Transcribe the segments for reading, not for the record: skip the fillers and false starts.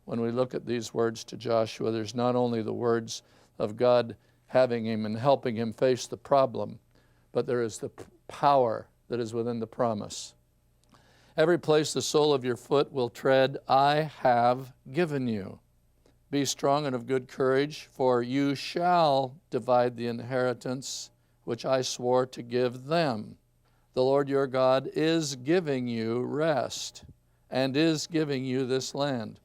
when we look at these words to Joshua, there's not only the words of God having him and helping him face the problem, but there is the power that is within the promise. Every place the sole of your foot will tread, I have given you. Be strong and of good courage, for you shall divide the inheritance which I swore to give them. The Lord your God is giving you rest and is giving you this land.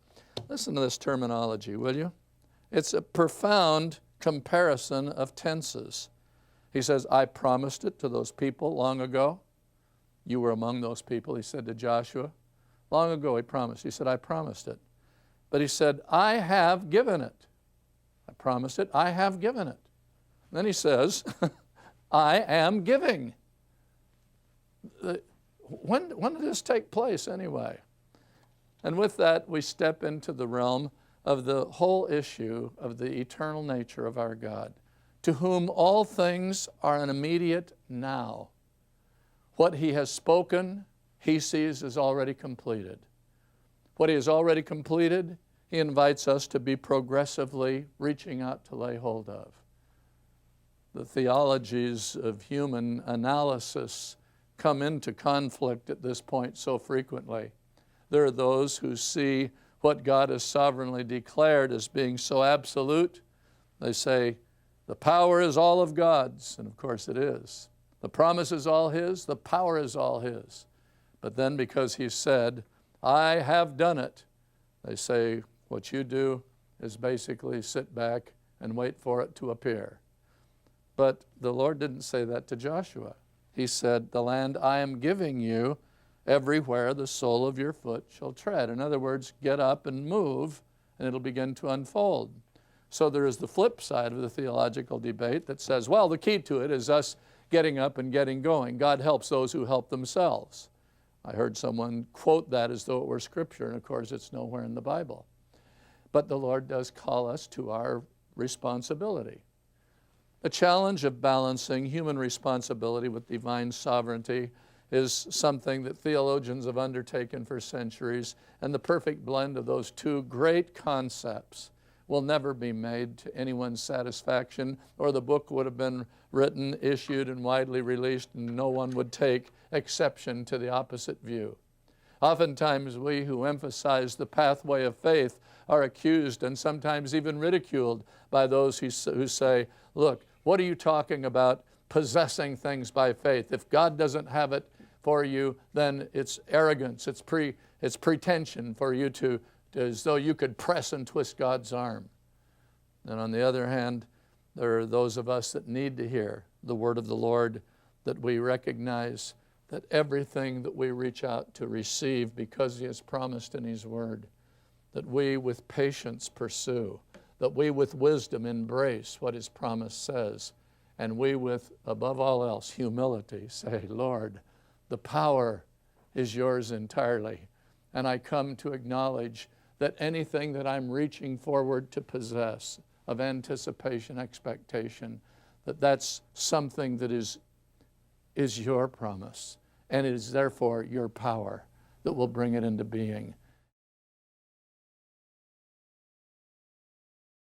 Listen to this terminology, will you? It's a profound comparison of tenses. He says, I promised it to those people long ago. You were among those people, he said to Joshua. Long ago he promised. He said, I promised it. But he said, I have given it. I promised it, I have given it. And then he says, I am giving. When did this take place anyway? And with that, we step into the realm of the whole issue of the eternal nature of our God, to whom all things are an immediate now. What he has spoken, he sees is already completed. What he has already completed, he invites us to be progressively reaching out to lay hold of. The theologies of human analysis come into conflict at this point so frequently. There are those who see what God has sovereignly declared as being so absolute. They say, the power is all of God's, and of course it is. The promise is all his, the power is all his. But then because he said, I have done it, they say, what you do is basically sit back and wait for it to appear. But the Lord didn't say that to Joshua. He said, the land I am giving you, everywhere the sole of your foot shall tread. In other words, get up and move, and it'll begin to unfold. So there is the flip side of the theological debate that says, well, the key to it is us getting up and getting going. God helps those who help themselves. I heard someone quote that as though it were Scripture, and of course it's nowhere in the Bible. But the Lord does call us to our responsibility. The challenge of balancing human responsibility with divine sovereignty is something that theologians have undertaken for centuries, and the perfect blend of those two great concepts will never be made to anyone's satisfaction, or the book would have been written, issued, and widely released, and no one would take exception to the opposite view. Oftentimes we who emphasize the pathway of faith are accused and sometimes even ridiculed by those who say, look, what are you talking about possessing things by faith? If God doesn't have it for you, then it's arrogance, it's pretension for you to as though you could press and twist God's arm. And on the other hand, there are those of us that need to hear the word of the Lord, that we recognize that everything that we reach out to receive because he has promised in his word, that we with patience pursue, that we with wisdom embrace what his promise says, and we with, above all else, humility say, Lord, the power is yours entirely, and I come to acknowledge that anything that I'm reaching forward to possess of anticipation, expectation, that's something that is your promise, and it is therefore your power that will bring it into being.